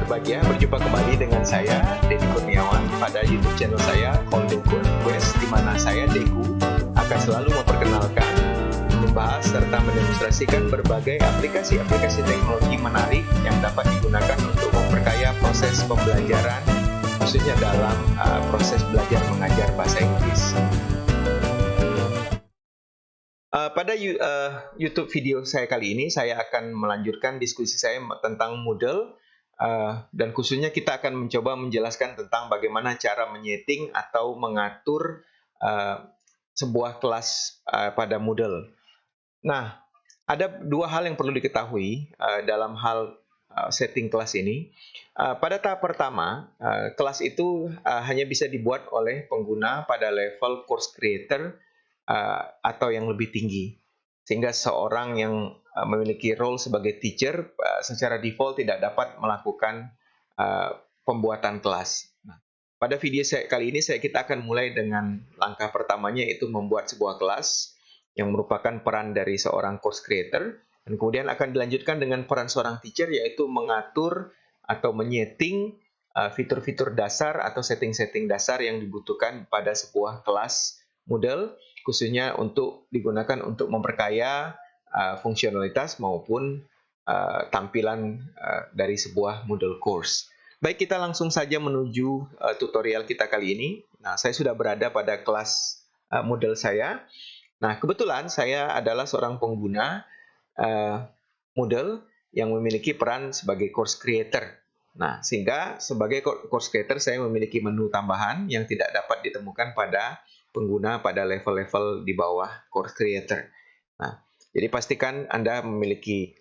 berbahagia berjumpa kembali dengan saya, Deddy Kurniawan, pada YouTube channel saya, Call Deku Quest, di mana saya, Deku, akan selalu memperkenalkan, membahas, serta mendemonstrasikan berbagai aplikasi-aplikasi teknologi menarik yang dapat digunakan untuk memperkaya proses pembelajaran, khususnya dalam proses belajar mengajar bahasa Inggris. Pada YouTube video saya kali ini, saya akan melanjutkan diskusi saya tentang Moodle, dan khususnya kita akan mencoba menjelaskan tentang bagaimana cara menyeting atau mengatur sebuah kelas pada Moodle. Nah, ada dua hal yang perlu diketahui dalam hal setting kelas ini. Pada tahap pertama, kelas itu hanya bisa dibuat oleh pengguna pada level course creator atau yang lebih tinggi, sehingga seorang yang memiliki role sebagai teacher secara default tidak dapat melakukan pembuatan kelas. Nah, pada video kali ini kita akan mulai dengan langkah pertamanya, yaitu membuat sebuah kelas yang merupakan peran dari seorang course creator, dan kemudian akan dilanjutkan dengan peran seorang teacher, yaitu mengatur atau menyeting fitur-fitur dasar atau setting-setting dasar yang dibutuhkan pada sebuah kelas Moodle, khususnya untuk digunakan untuk memperkaya fungsionalitas maupun tampilan dari sebuah Moodle course. Baik, kita langsung saja menuju tutorial kita kali ini. Nah, saya sudah berada pada kelas Moodle saya. Nah, kebetulan saya adalah seorang pengguna Moodle yang memiliki peran sebagai course creator. Nah, sehingga sebagai course creator saya memiliki menu tambahan yang tidak dapat ditemukan pada pengguna pada level-level di bawah course creator. Nah, jadi pastikan Anda memiliki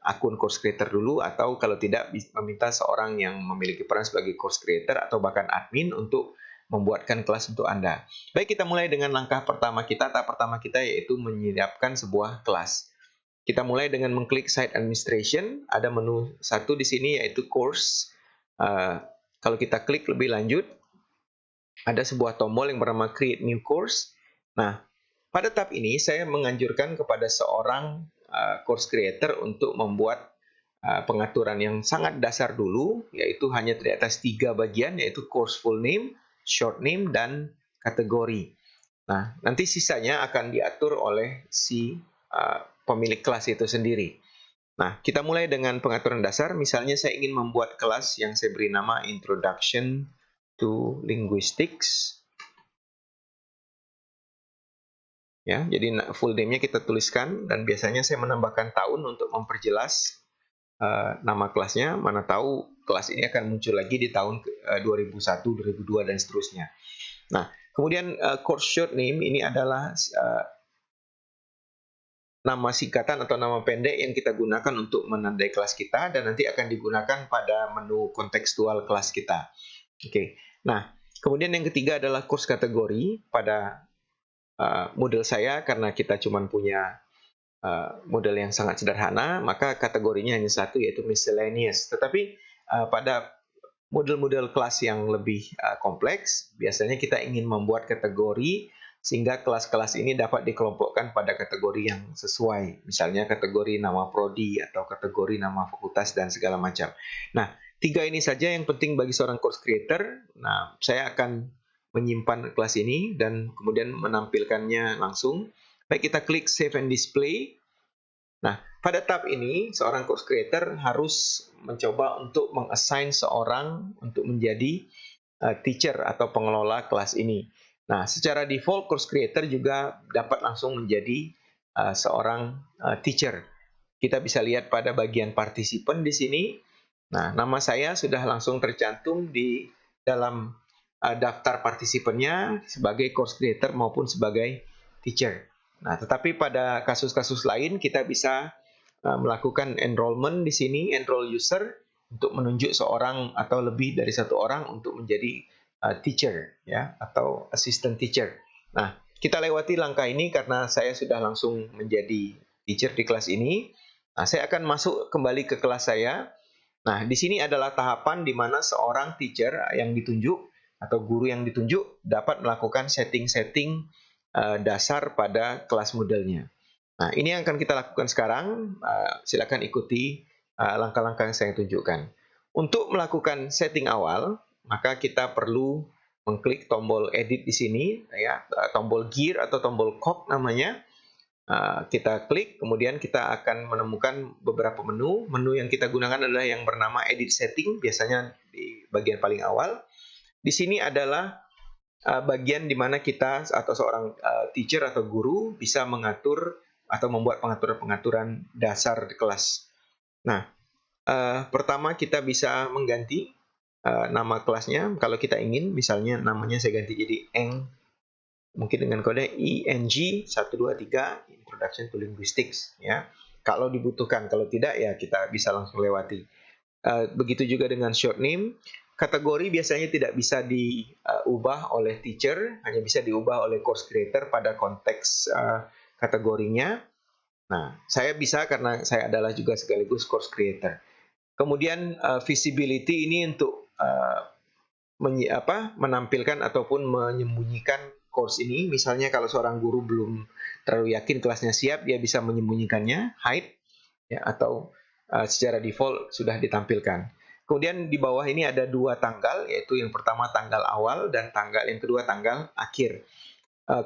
akun course creator dulu, atau kalau tidak meminta seorang yang memiliki peran sebagai course creator atau bahkan admin untuk membuatkan kelas untuk Anda. Baik, kita mulai dengan langkah pertama kita. Tahap pertama kita yaitu menyiapkan sebuah kelas. Kita mulai dengan mengklik Site Administration. Ada menu satu di sini yaitu Course. Kalau kita klik lebih lanjut, ada sebuah tombol yang bernama Create New Course. Nah, pada tahap ini saya menganjurkan kepada seorang course creator untuk membuat pengaturan yang sangat dasar dulu, yaitu hanya di atas 3 bagian, yaitu course full name, short name, dan kategori. Nah, nanti sisanya akan diatur oleh si pemilik kelas itu sendiri. Nah, kita mulai dengan pengaturan dasar. Misalnya saya ingin membuat kelas yang saya beri nama Introduction to Linguistics. Ya, jadi full name-nya kita tuliskan, dan biasanya saya menambahkan tahun untuk memperjelas nama kelasnya. Mana tahu kelas ini akan muncul lagi di tahun 2001, 2002, dan seterusnya. Nah, kemudian course short name ini adalah nama singkatan atau nama pendek yang kita gunakan untuk menandai kelas kita, dan nanti akan digunakan pada menu kontekstual kelas kita. Oke. Nah, kemudian yang ketiga adalah course kategori. Pada Moodle saya, karena kita cuma punya model yang sangat sederhana, maka kategorinya hanya satu, yaitu miscellaneous. Tetapi pada model-model kelas yang lebih kompleks, biasanya kita ingin membuat kategori sehingga kelas-kelas ini dapat dikelompokkan pada kategori yang sesuai. Misalnya kategori nama prodi atau kategori nama fakultas dan segala macam. Nah, 3 ini saja yang penting bagi seorang course creator. Nah, saya akan menyimpan kelas ini dan kemudian menampilkannya langsung. Baik, kita klik Save and Display. Nah, pada tahap ini, seorang course creator harus mencoba untuk meng-assign seorang untuk menjadi teacher atau pengelola kelas ini. Nah, secara default, course creator juga dapat langsung menjadi seorang teacher. Kita bisa lihat pada bagian partisipan di sini. Nah, nama saya sudah langsung tercantum di dalam daftar partisipannya sebagai course creator maupun sebagai teacher. Nah, tetapi pada kasus-kasus lain kita bisa melakukan enrollment di sini, enroll user, untuk menunjuk seorang atau lebih dari satu orang untuk menjadi teacher, ya, atau assistant teacher. Nah, kita lewati langkah ini karena saya sudah langsung menjadi teacher di kelas ini. Nah, saya akan masuk kembali ke kelas saya. Nah, di sini adalah tahapan di mana seorang teacher yang ditunjuk atau guru yang ditunjuk dapat melakukan setting-setting dasar pada kelas Moodle-nya. Nah, ini yang akan kita lakukan sekarang. Silakan ikuti langkah-langkah yang saya tunjukkan. Untuk melakukan setting awal, maka kita perlu mengklik tombol edit di sini, ya, tombol gear atau tombol cog namanya. Kita klik, kemudian kita akan menemukan beberapa menu. Menu yang kita gunakan adalah yang bernama Edit Setting, biasanya di bagian paling awal. Di sini adalah bagian di mana kita atau seorang teacher atau guru bisa mengatur atau membuat pengaturan-pengaturan dasar di kelas. Nah, pertama kita bisa mengganti nama kelasnya. Kalau kita ingin, misalnya namanya saya ganti jadi mungkin dengan kode ING123 Introduction to Linguistics, ya. Kalau dibutuhkan, kalau tidak ya kita bisa langsung lewati. Begitu juga dengan short name. Kategori biasanya tidak bisa diubah oleh teacher, hanya bisa diubah oleh course creator pada konteks kategorinya. Nah, saya bisa karena saya adalah juga sekaligus course creator. Kemudian visibility ini untuk menampilkan ataupun menyembunyikan course ini. Misalnya kalau seorang guru belum terlalu yakin kelasnya siap, dia bisa menyembunyikannya, hide, ya, atau secara default sudah ditampilkan. Kemudian di bawah ini ada dua tanggal, yaitu yang pertama tanggal awal dan yang kedua tanggal akhir.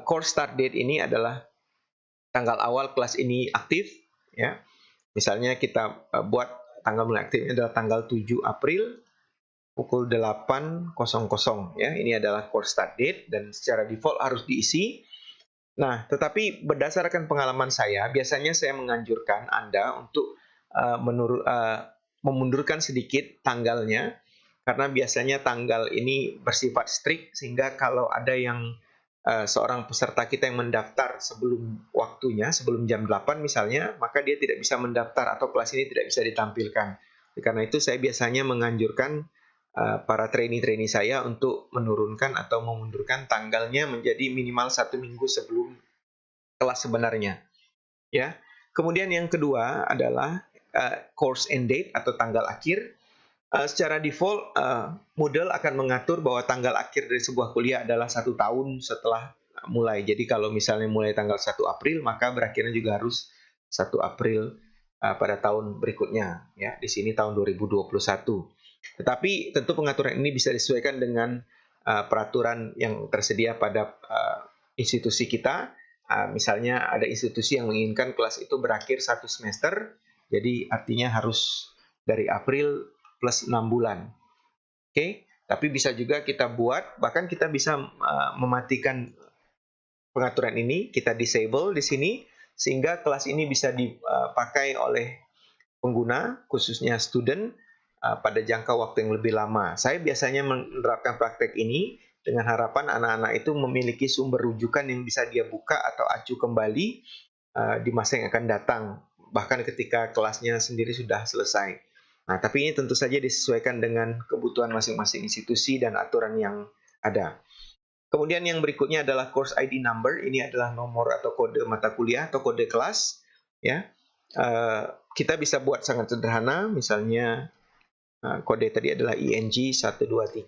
Course start date ini adalah tanggal awal kelas ini aktif, ya. Misalnya kita buat tanggal mulai aktifnya adalah tanggal 7 April pukul 8.00, ya. Ini adalah course start date dan secara default harus diisi. Nah, tetapi berdasarkan pengalaman saya, biasanya saya menganjurkan Anda untuk memundurkan sedikit tanggalnya, karena biasanya tanggal ini bersifat strict, sehingga kalau ada yang seorang peserta kita yang mendaftar sebelum waktunya, sebelum jam 8 misalnya, maka dia tidak bisa mendaftar atau kelas ini tidak bisa ditampilkan. Karena itu saya biasanya menganjurkan para trainee-trainee saya untuk menurunkan atau memundurkan tanggalnya menjadi minimal 1 minggu sebelum kelas sebenarnya, ya. Kemudian yang kedua adalah course end date atau tanggal akhir. Secara default Moodle akan mengatur bahwa tanggal akhir dari sebuah kuliah adalah 1 tahun setelah mulai. Jadi kalau misalnya mulai tanggal 1 April, maka berakhirnya juga harus 1 April pada tahun berikutnya, ya. Di sini tahun 2021. Tetapi tentu pengaturan ini bisa disesuaikan dengan peraturan yang tersedia pada institusi kita. Misalnya ada institusi yang menginginkan kelas itu berakhir 1 semester, jadi artinya harus dari April plus 6 bulan. Oke, tapi bisa juga kita buat, bahkan kita bisa mematikan pengaturan ini, kita disable di sini, sehingga kelas ini bisa dipakai oleh pengguna, khususnya student, pada jangka waktu yang lebih lama. Saya biasanya menerapkan praktek ini dengan harapan anak-anak itu memiliki sumber rujukan yang bisa dia buka atau acu kembali di masa yang akan datang, bahkan ketika kelasnya sendiri sudah selesai. Nah, tapi ini tentu saja disesuaikan dengan kebutuhan masing-masing institusi dan aturan yang ada. Kemudian yang berikutnya adalah course ID number. Ini adalah nomor atau kode mata kuliah atau kode kelas, ya. Kita bisa buat sangat sederhana, misalnya kode tadi adalah ING123,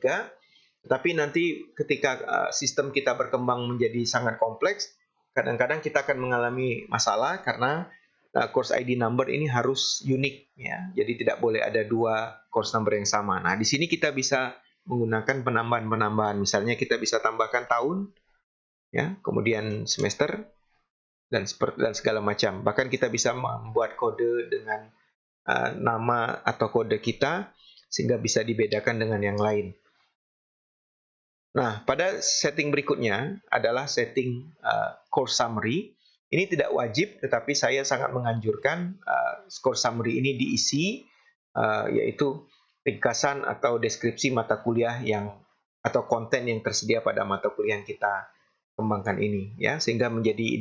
tetapi nanti ketika sistem kita berkembang menjadi sangat kompleks, kadang-kadang kita akan mengalami masalah karena course ID number ini harus unik, ya. Jadi tidak boleh ada 2 course number yang sama. Nah, di sini kita bisa menggunakan penambahan-penambahan. Misalnya kita bisa tambahkan tahun, ya, kemudian semester dan segala macam. Bahkan kita bisa membuat kode dengan nama atau kode kita sehingga bisa dibedakan dengan yang lain. Nah, pada setting berikutnya adalah setting course summary. Ini tidak wajib, tetapi saya sangat menganjurkan course summary ini diisi, yaitu ringkasan atau deskripsi mata kuliah atau konten yang tersedia pada mata kuliah yang kita kembangkan ini, ya, sehingga menjadi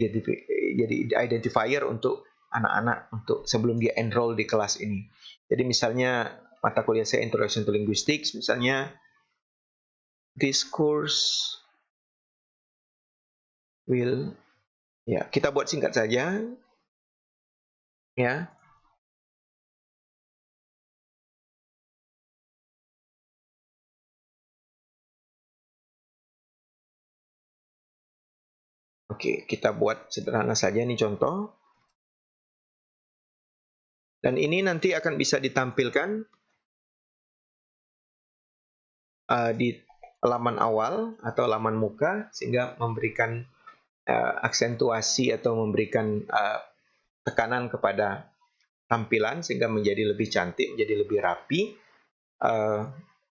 identifier untuk anak-anak untuk sebelum dia enroll di kelas ini. Jadi misalnya mata kuliah saya Introduction to Linguistics, misalnya this course will, ya, kita buat singkat saja, ya. Oke, kita buat sederhana saja nih contoh. Dan ini nanti akan bisa ditampilkan di laman awal atau laman muka, sehingga memberikan aksentuasi atau memberikan tekanan kepada tampilan sehingga menjadi lebih cantik, menjadi lebih rapi,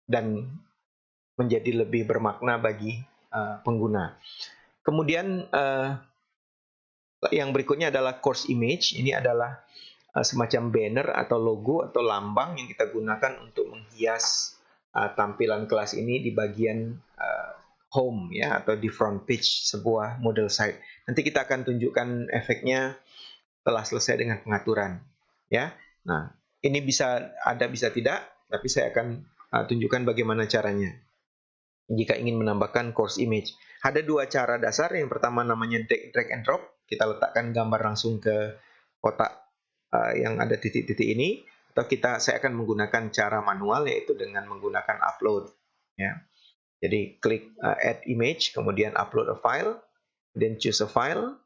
dan menjadi lebih bermakna bagi pengguna. Kemudian yang berikutnya adalah course image. Ini adalah semacam banner atau logo atau lambang yang kita gunakan untuk menghias tampilan kelas ini di bagian home ya, atau di front page sebuah Moodle site. Nanti kita akan tunjukkan efeknya setelah selesai dengan pengaturan ya. Nah, ini bisa ada bisa tidak, tapi saya akan tunjukkan bagaimana caranya jika ingin menambahkan course image. Ada dua cara dasar. Yang pertama namanya drag and drop. Kita letakkan gambar langsung ke kotak yang ada titik-titik ini, atau saya akan menggunakan cara manual, yaitu dengan menggunakan upload ya. Jadi klik add image, kemudian upload a file, then choose a file,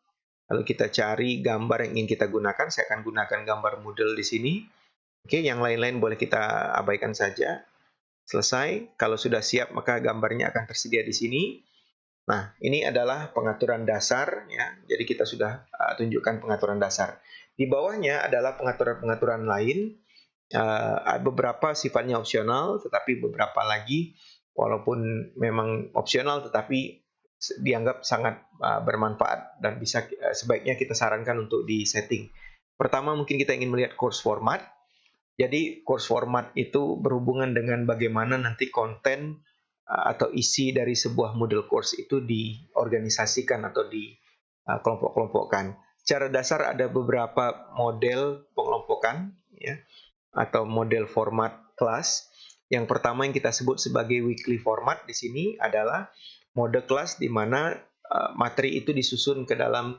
lalu kita cari gambar yang ingin kita gunakan. Saya akan gunakan gambar Moodle di sini. Oke, yang lain-lain boleh kita abaikan saja. Selesai. Kalau sudah siap, maka gambarnya akan tersedia di sini. Nah, ini adalah pengaturan dasar ya. Jadi kita sudah tunjukkan pengaturan dasar. Di bawahnya adalah pengaturan-pengaturan lain. Beberapa sifatnya opsional, tetapi beberapa lagi walaupun memang opsional tetapi dianggap sangat bermanfaat dan bisa sebaiknya kita sarankan untuk di-setting. Pertama, mungkin kita ingin melihat course format. Jadi course format itu berhubungan dengan bagaimana nanti konten atau isi dari sebuah Moodle course itu diorganisasikan atau dikelompok-kelompokkan. Secara dasar ada beberapa model pengelompokan ya, atau model format kelas. Yang pertama yang kita sebut sebagai weekly format di sini adalah mode kelas di mana materi itu disusun ke dalam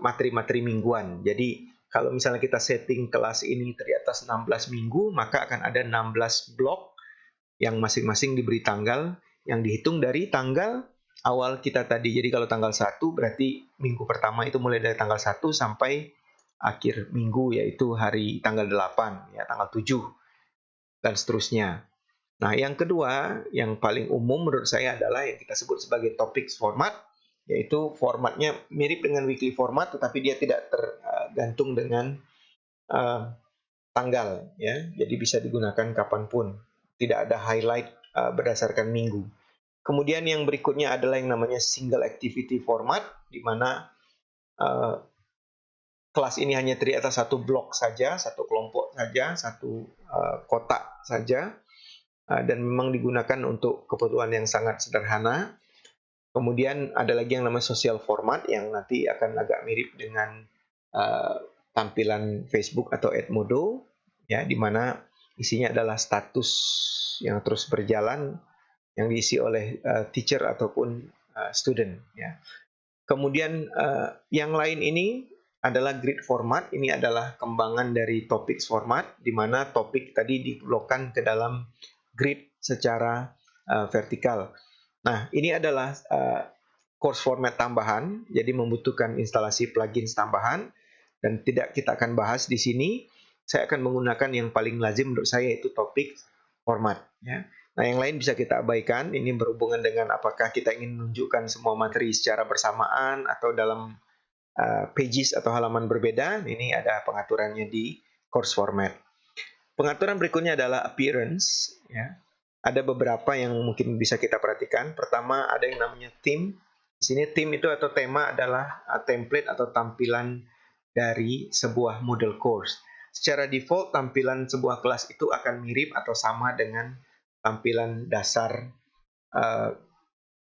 materi-materi mingguan. Jadi kalau misalnya kita setting kelas ini terdiri atas 16 minggu, maka akan ada 16 blok yang masing-masing diberi tanggal yang dihitung dari tanggal awal kita tadi. Jadi kalau tanggal 1 berarti minggu pertama itu mulai dari tanggal 1 sampai akhir minggu, yaitu hari tanggal 8, ya, tanggal 7, dan seterusnya. Nah, yang kedua, yang paling umum menurut saya adalah yang kita sebut sebagai topics format, yaitu formatnya mirip dengan weekly format, tetapi dia tidak tergantung dengan tanggal, ya. Jadi bisa digunakan kapanpun. Tidak ada highlight berdasarkan minggu. Kemudian yang berikutnya adalah yang namanya single activity format, di mana kelas ini hanya terdiri atas satu blok saja, satu kelompok saja, satu kotak saja, dan memang digunakan untuk kebutuhan yang sangat sederhana. Kemudian ada lagi yang namanya social format yang nanti akan agak mirip dengan tampilan Facebook atau Edmodo, ya, di mana isinya adalah status yang terus berjalan yang diisi oleh teacher ataupun student. Ya. Kemudian yang lain ini adalah grid format. Ini adalah kembangan dari topics format, di mana topik tadi diblokkan ke dalam grid secara vertikal. Nah, ini adalah course format tambahan, jadi membutuhkan instalasi plugins tambahan, dan tidak kita akan bahas di sini. Saya akan menggunakan yang paling lazim menurut saya, yaitu topik format. Ya. Nah, yang lain bisa kita abaikan. Ini berhubungan dengan apakah kita ingin menunjukkan semua materi secara bersamaan atau dalam pages atau halaman berbeda. Ini ada pengaturannya di course format. Pengaturan berikutnya adalah appearance. Ya. Ada beberapa yang mungkin bisa kita perhatikan. Pertama, ada yang namanya theme. Di sini theme itu atau tema adalah template atau tampilan dari sebuah Moodle course. Secara default, tampilan sebuah kelas itu akan mirip atau sama dengan tampilan dasar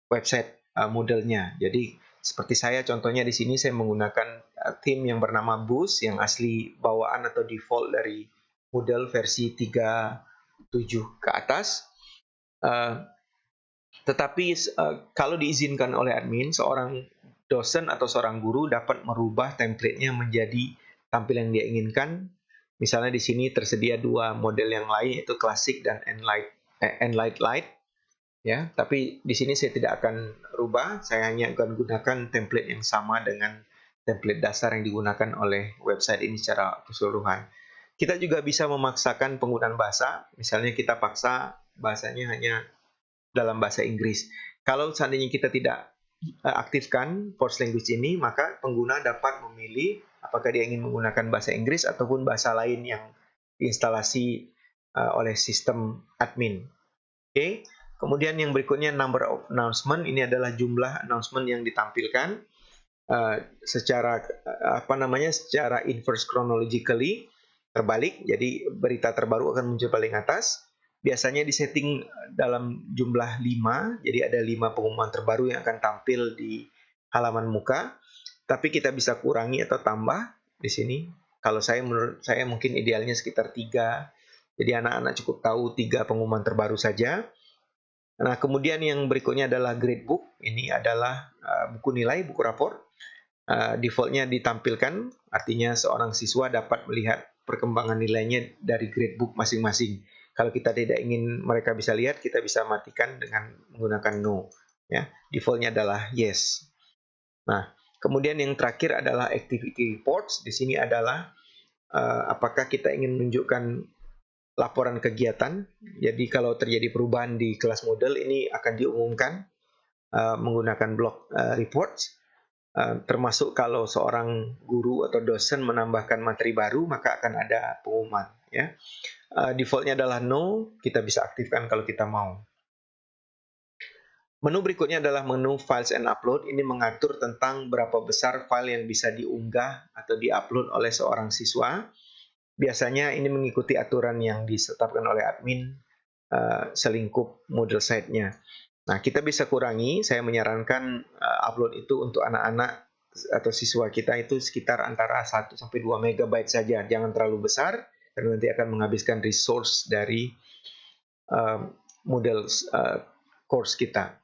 website Moodle-nya. Jadi seperti saya contohnya di sini saya menggunakan theme yang bernama Boost yang asli bawaan atau default dari Moodle versi 3.7 ke atas. Tetapi kalau diizinkan oleh admin, seorang dosen atau seorang guru dapat merubah template-nya menjadi tampilan yang dia inginkan. Misalnya di sini tersedia dua model yang lain, yaitu Classic dan Enlight Light. Ya, tapi di sini saya tidak akan rubah. Saya hanya akan gunakan template yang sama dengan template dasar yang digunakan oleh website ini secara keseluruhan. Kita juga bisa memaksakan penggunaan bahasa. Misalnya kita paksa bahasanya hanya dalam bahasa Inggris. Kalau seandainya kita tidak aktifkan force language ini, maka pengguna dapat memilih apakah dia ingin menggunakan bahasa Inggris ataupun bahasa lain yang diinstalasi oleh sistem admin. Oke. Kemudian yang berikutnya number of announcement, ini adalah jumlah announcement yang ditampilkan secara secara inverse chronologically, terbalik. Jadi berita terbaru akan muncul paling atas. Biasanya disetting dalam jumlah 5, jadi ada 5 pengumuman terbaru yang akan tampil di halaman muka. Tapi kita bisa kurangi atau tambah di sini. Kalau menurut saya mungkin idealnya sekitar 3. Jadi anak-anak cukup tahu 3 pengumuman terbaru saja. Nah, kemudian yang berikutnya adalah gradebook. Ini adalah buku nilai, buku rapor. Defaultnya ditampilkan, artinya seorang siswa dapat melihat perkembangan nilainya dari gradebook masing-masing. Kalau kita tidak ingin mereka bisa lihat, kita bisa matikan dengan menggunakan no. Ya, defaultnya adalah yes. Nah, kemudian yang terakhir adalah activity reports. Di sini adalah apakah kita ingin menunjukkan laporan kegiatan. Jadi kalau terjadi perubahan di kelas model, ini akan diumumkan menggunakan blog reports. Termasuk kalau seorang guru atau dosen menambahkan materi baru, maka akan ada pengumuman. Ya. Defaultnya adalah no, kita bisa aktifkan kalau kita mau. Menu berikutnya adalah menu Files and Upload. Ini mengatur tentang berapa besar file yang bisa diunggah atau diupload oleh seorang siswa. Biasanya ini mengikuti aturan yang ditetapkan oleh admin selingkup Moodle site-nya. Nah, kita bisa kurangi. Saya menyarankan upload itu untuk anak-anak atau siswa kita itu sekitar antara 1 sampai 2 MB saja. Jangan terlalu besar, karena nanti akan menghabiskan resource dari Moodle course kita.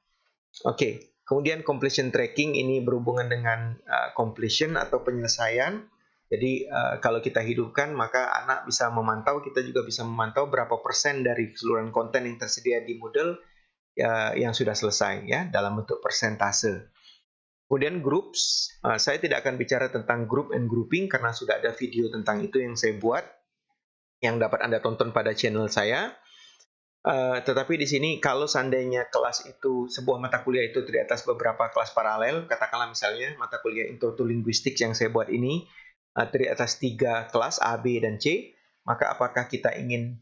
Oke, kemudian completion tracking ini berhubungan dengan completion atau penyelesaian. Jadi kalau kita hidupkan, maka anak bisa memantau, kita juga bisa memantau berapa persen dari keseluruhan konten yang tersedia di Moodle yang sudah selesai ya dalam bentuk persentase. Kemudian groups, saya tidak akan bicara tentang group and grouping karena sudah ada video tentang itu yang saya buat yang dapat Anda tonton pada channel saya. Tetapi di sini kalau seandainya kelas itu, sebuah mata kuliah itu terdiri atas beberapa kelas paralel, katakanlah misalnya mata kuliah Intro to Linguistics yang saya buat ini terdiri atas 3 kelas A, B, dan C, maka apakah kita ingin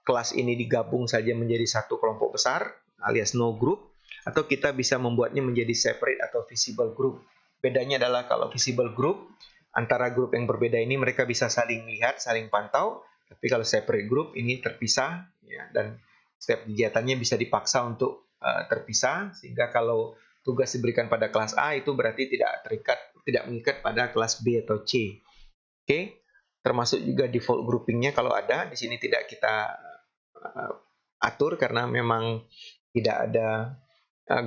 kelas ini digabung saja menjadi satu kelompok besar alias no group, atau kita bisa membuatnya menjadi separate atau visible group. Bedanya adalah kalau visible group, antara grup yang berbeda ini mereka bisa saling lihat, saling pantau, tapi kalau separate group ini terpisah ya, dan setiap kegiatannya bisa dipaksa untuk terpisah, sehingga kalau tugas diberikan pada kelas A itu berarti tidak mengikat pada kelas B atau C. Oke, termasuk juga default groupingnya kalau ada. Di sini tidak kita atur karena memang tidak ada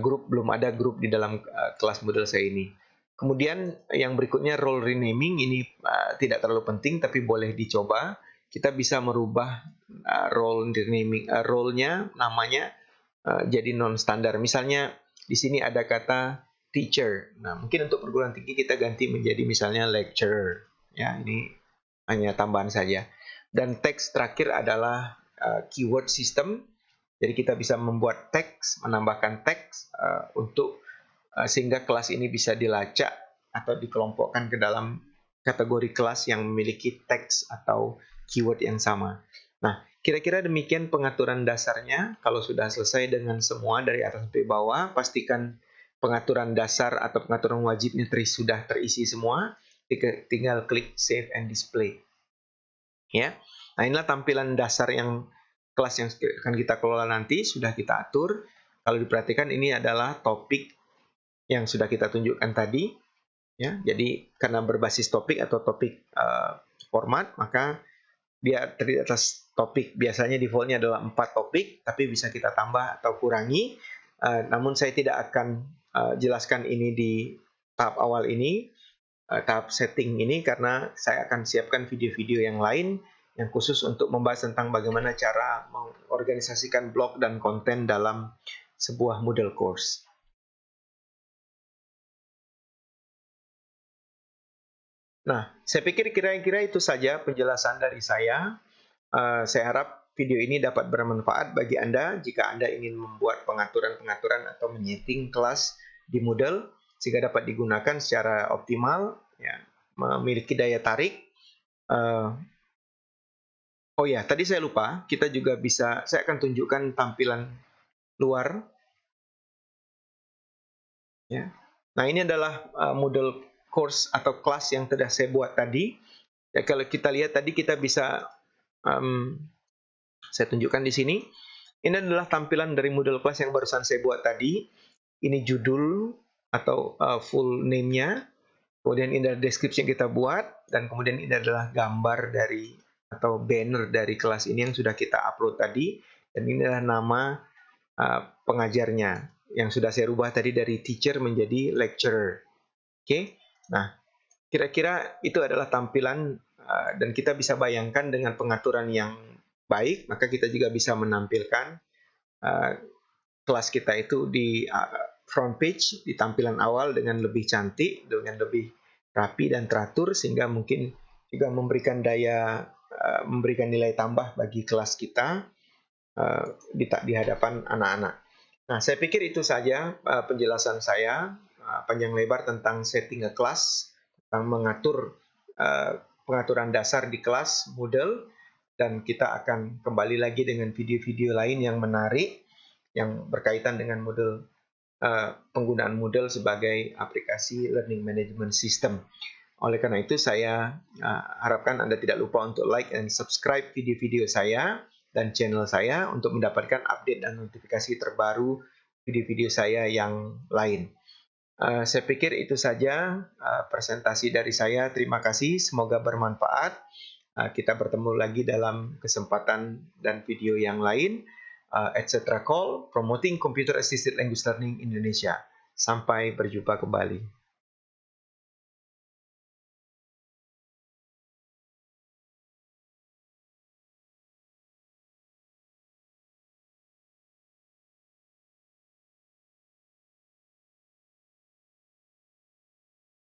belum ada grup di dalam kelas Moodle saya ini. Kemudian yang berikutnya role renaming, ini tidak terlalu penting tapi boleh dicoba. Kita bisa merubah role renaming, role-nya, namanya jadi non standar. Misalnya di sini ada kata teacher. Nah, mungkin untuk perguruan tinggi kita ganti menjadi misalnya lecturer. Ya, ini hanya tambahan saja. Dan teks terakhir adalah keyword system. Jadi kita bisa membuat teks, menambahkan teks untuk sehingga kelas ini bisa dilacak atau dikelompokkan ke dalam kategori kelas yang memiliki teks atau keyword yang sama. Nah, kira-kira demikian pengaturan dasarnya. Kalau sudah selesai dengan semua dari atas sampai bawah, pastikan pengaturan dasar atau pengaturan wajibnya sudah terisi semua. Tinggal klik Save and Display. Ya, nah inilah tampilan dasar yang kelas yang akan kita kelola nanti, sudah kita atur. Kalau diperhatikan ini adalah topik yang sudah kita tunjukkan tadi. Ya, jadi karena berbasis topik atau topik format, maka dia terdiri atas topik. Biasanya defaultnya adalah 4 topik, tapi bisa kita tambah atau kurangi. Namun saya tidak akan jelaskan ini di tahap awal ini, tahap setting ini, karena saya akan siapkan video-video yang lain yang khusus untuk membahas tentang bagaimana cara mengorganisasikan blog dan konten dalam sebuah Moodle course. Nah, saya pikir kira-kira itu saja penjelasan dari saya. Saya harap video ini dapat bermanfaat bagi Anda jika Anda ingin membuat pengaturan-pengaturan atau menyeting kelas di Moodle sehingga dapat digunakan secara optimal, ya, memiliki daya tarik. Oh ya, tadi saya lupa, kita juga bisa, saya akan tunjukkan tampilan luar. Ya. Nah, ini adalah Moodle course atau kelas yang sudah saya buat tadi. Ya, kalau kita lihat tadi kita bisa, saya tunjukkan di sini. Ini adalah tampilan dari Moodle class yang barusan saya buat tadi. Ini judul atau full name-nya. Kemudian ini adalah description yang kita buat. Dan kemudian ini adalah gambar dari atau banner dari kelas ini yang sudah kita upload tadi. Dan ini adalah nama pengajarnya yang sudah saya rubah tadi dari teacher menjadi lecturer. Oke. Nah, kira-kira itu adalah tampilan dan kita bisa bayangkan dengan pengaturan yang baik, maka kita juga bisa menampilkan kelas kita itu di front page, di tampilan awal dengan lebih cantik, dengan lebih rapi dan teratur, sehingga mungkin juga memberikan memberikan nilai tambah bagi kelas kita di hadapan anak-anak. Nah, saya pikir itu saja penjelasan saya panjang lebar tentang setting a class, tentang mengatur pengaturan dasar di kelas Moodle, dan kita akan kembali lagi dengan video-video lain yang menarik yang berkaitan dengan Moodle, penggunaan Moodle sebagai aplikasi learning management system. Oleh karena itu, saya harapkan Anda tidak lupa untuk like and subscribe video-video saya dan channel saya untuk mendapatkan update dan notifikasi terbaru video-video saya yang lain. Saya pikir itu saja presentasi dari saya. Terima kasih, semoga bermanfaat. Kita bertemu lagi dalam kesempatan dan video yang lain. Etc. Call, Promoting Computer Assisted Language Learning Indonesia. Sampai berjumpa kembali.